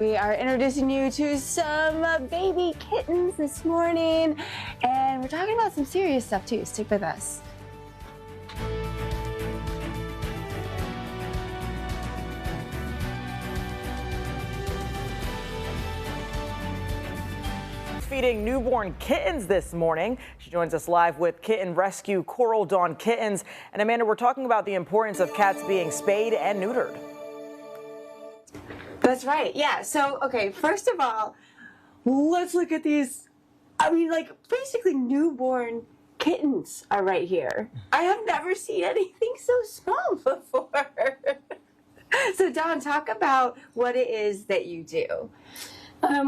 We are introducing you to some baby kittens this morning, and we're talking about some serious stuff too. Stick with us. Feeding newborn kittens this morning. She joins us live with kitten rescue Coral Dawn Kittens. And Amanda, we're talking about the importance of cats being spayed and neutered. That's right. Yeah. So, okay, first of all, let's look at these. I mean, like, basically newborn kittens are right here. I have never seen anything so small before. So, Dawn, talk about what it is that you do.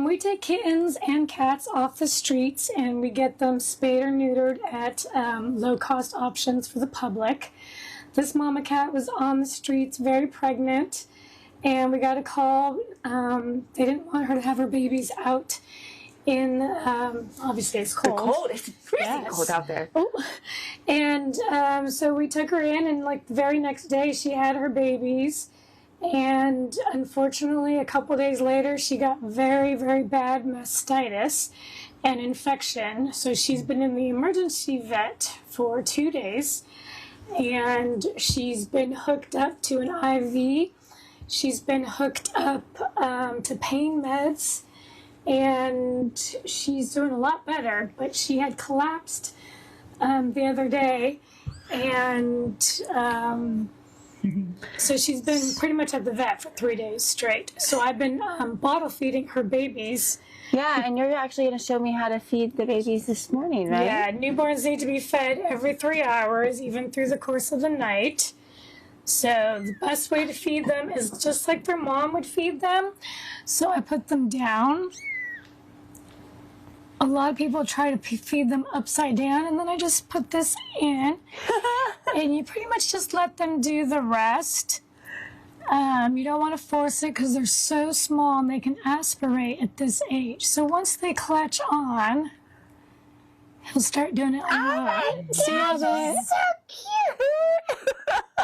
We take kittens and cats off the streets and we get them spayed or neutered at low-cost options for the public. This mama cat was on the streets, very pregnant, and we got a call. They didn't want her to have her babies out in, obviously it's cold. The cold, it's freezing cold out there. Oh. And so we took her in, and like the very next day she had her babies. And unfortunately, a couple days later, she got very, very bad mastitis and infection. So she's been in the emergency vet for 2 days, and she's been hooked up to an IV. She's been hooked up to pain meds, and she's doing a lot better. But she had collapsed the other day, and so she's been pretty much at the vet for 3 days straight. So I've been bottle feeding her babies. Yeah, and you're actually going to show me how to feed the babies this morning, right? Yeah, newborns need to be fed every 3 hours, even through the course of the night. So the best way to feed them is just like their mom would feed them. So I put them down. A lot of people try to feed them upside down, and then I just put this in. And you pretty much just let them do the rest. You don't want to force it because they're so small and they can aspirate at this age. So once they clutch on, he'll start doing it like that. See how so cute!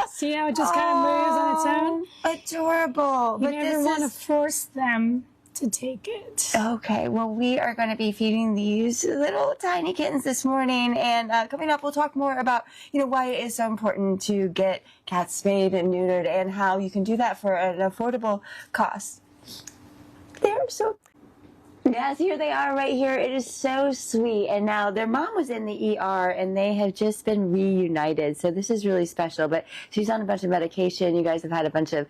See how it just kind of moves on its own? Adorable. You never want to force them to take it. Okay, well, we are going to be feeding these little tiny kittens this morning, and coming up we'll talk more about why it is so important to get cats spayed and neutered and how you can do that for an affordable cost. They're so yes, here they are right here. It is so sweet. And now their mom was in the ER and they have just been reunited. So this is really special. But she's on a bunch of medication. You guys have had a bunch of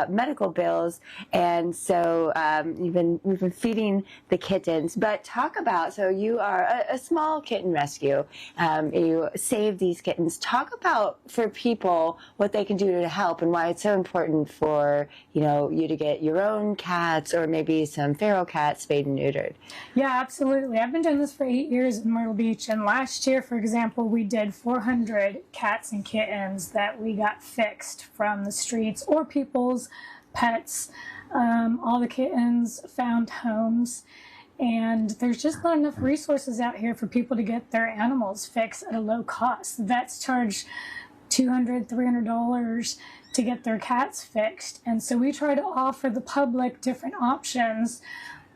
medical bills. And so we've been feeding the kittens. But talk about, so you are a small kitten rescue. You save these kittens. Talk about for people what they can do to help and why it's so important for you to get your own cats or maybe some feral cats spayed and neutered. Yeah, absolutely. I've been doing this for 8 years in Myrtle Beach, and last year, for example, we did 400 cats and kittens that we got fixed from the streets or people's pets. All the kittens found homes, and there's just not enough resources out here for people to get their animals fixed at a low cost. Vets charge $200, $300 to get their cats fixed, and so we try to offer the public different options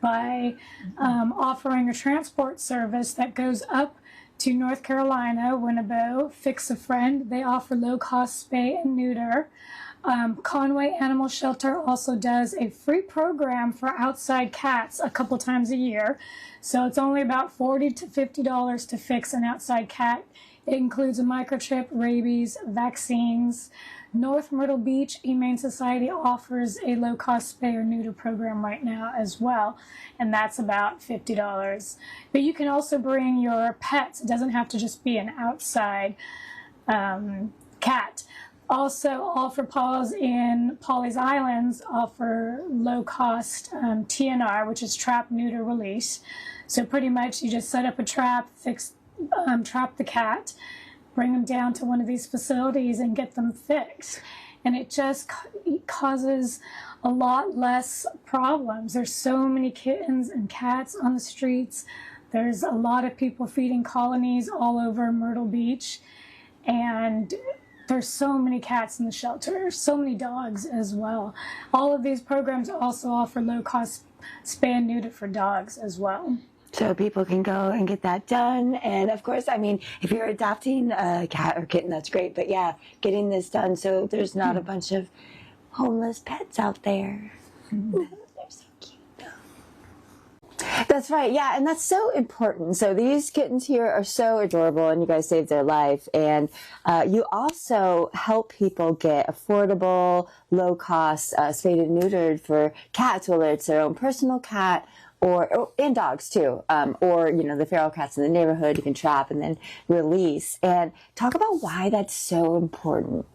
by offering a transport service that goes up to North Carolina, Winnebago, Fix a Friend. They offer low-cost spay and neuter. Conway Animal Shelter also does a free program for outside cats a couple times a year. So it's only about $40 to $50 to fix an outside cat. It includes a microchip, rabies, vaccines. North Myrtle Beach Humane Society offers a low-cost spay or neuter program right now as well, and that's about $50. But you can also bring your pets. It doesn't have to just be an outside cat. Also, All for Paws in Pawleys Islands offer low-cost TNR, which is trap, neuter, release. So pretty much you just set up a trap, trap the cat, bring them down to one of these facilities and get them fixed. And it just causes a lot less problems. There's so many kittens and cats on the streets. There's a lot of people feeding colonies all over Myrtle Beach. And there's so many cats in the shelter, so many dogs as well. All of these programs also offer low-cost spay and neuter for dogs as well. So people can go and get that done. And of course, I mean, if you're adopting a cat or kitten, that's great. But yeah, getting this done so there's not a bunch of homeless pets out there. They're so cute. That's right. Yeah. And that's so important. So these kittens here are so adorable and you guys saved their life. And you also help people get affordable, low cost, spayed and neutered for cats, whether it's their own personal cat and dogs too, or, you know, the feral cats in the neighborhood you can trap and then release. And talk about why that's so important.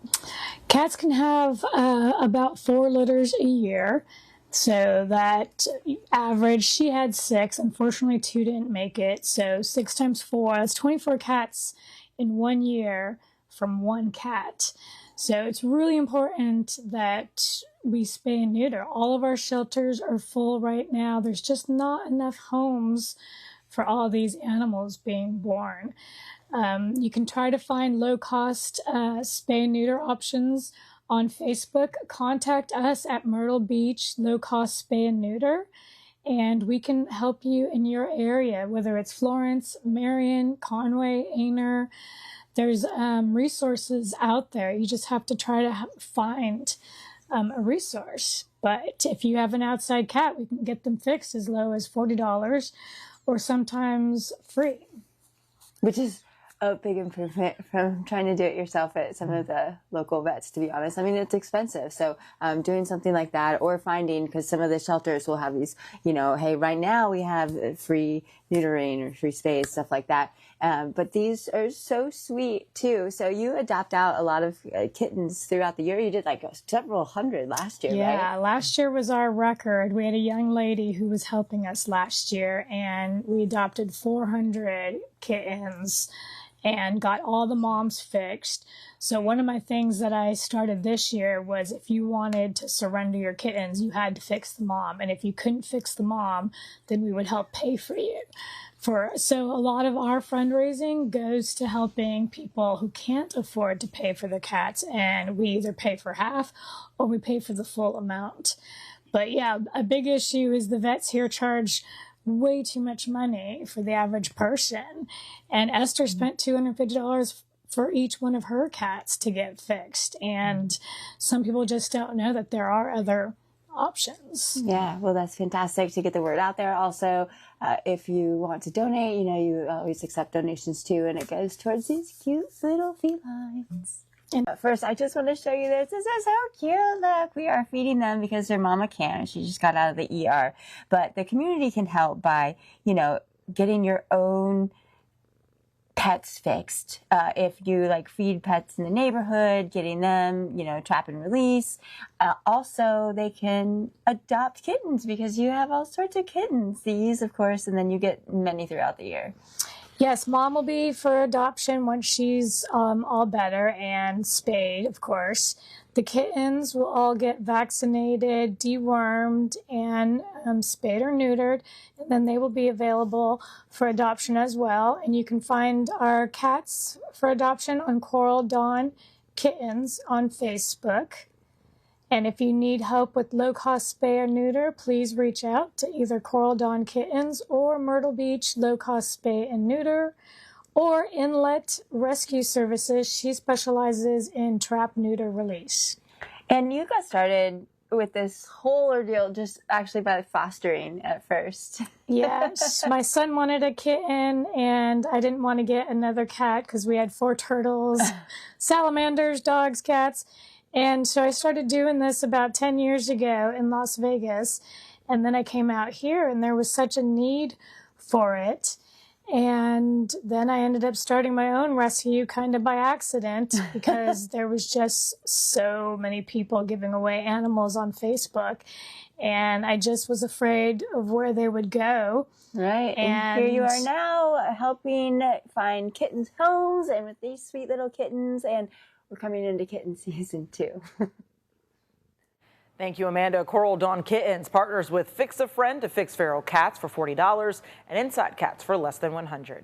Cats can have about 4 litters a year. So that average, she had 6. Unfortunately, 2 didn't make it. So 6 times 4, that's 24 cats in 1 year from 1 cat. So it's really important that we spay and neuter. All of our shelters are full right now. There's just not enough homes for all these animals being born. You can try to find low-cost spay and neuter options on Facebook. Contact us at Myrtle Beach Low Cost Spay and Neuter, and we can help you in your area, whether it's Florence, Marion, Conway, Aner. There's resources out there. You just have to try to find a resource. But if you have an outside cat, we can get them fixed as low as $40 or sometimes free. Which is a big improvement from trying to do it yourself at some of the local vets, to be honest. I mean, it's expensive. So doing something like that or finding, because some of the shelters will have these, you know, hey, right now we have free neutering or free space, stuff like that. But these are so sweet too. So you adopt out a lot of kittens throughout the year. You did like several hundred last year, right? Yeah, last year was our record. We had a young lady who was helping us last year, and we adopted 400 kittens and got all the moms fixed. So one of my things that I started this year was if you wanted to surrender your kittens, you had to fix the mom. And if you couldn't fix the mom, then we would help pay for you. So a lot of our fundraising goes to helping people who can't afford to pay for their cats. And we either pay for half or we pay for the full amount. But yeah, a big issue is the vets here charge way too much money for the average person. And Esther spent $250 for each one of her cats to get fixed. And some people just don't know that there are other options. Yeah, well, that's fantastic to get the word out there. Also, if you want to donate, you know, you always accept donations too, and it goes towards these cute little felines. And first, I just want to show you this. This is so cute. Look, we are feeding them because their mama can't. She just got out of the ER. But the community can help by, you know, getting your own pets fixed. If you like feed pets in the neighborhood, getting them, you know, trap and release. Also, they can adopt kittens because you have all sorts of kittens. These, of course, and then you get many throughout the year. Yes, mom will be for adoption once she's all better and spayed, of course. The kittens will all get vaccinated, dewormed, and spayed or neutered, and then they will be available for adoption as well. And you can find our cats for adoption on Coral Dawn Kittens on Facebook. And if you need help with low-cost spay or neuter, please reach out to either Coral Dawn Kittens or Myrtle Beach Low-Cost Spay and Neuter or Inlet Rescue Services. She specializes in trap, neuter, release. And you got started with this whole ordeal just actually by fostering at first. Yes, my son wanted a kitten, and I didn't want to get another cat because we had 4 turtles, salamanders, dogs, cats. And so I started doing this about 10 years ago in Las Vegas. And then I came out here and there was such a need for it. And then I ended up starting my own rescue kind of by accident because there was just so many people giving away animals on Facebook. And I just was afraid of where they would go. Right. And here you are now helping find kittens' homes and with these sweet little kittens. And we're coming into kitten season 2. Thank you, Amanda. Coral Dawn Kittens partners with Fix a Friend to fix feral cats for $40 and inside cats for less than $100.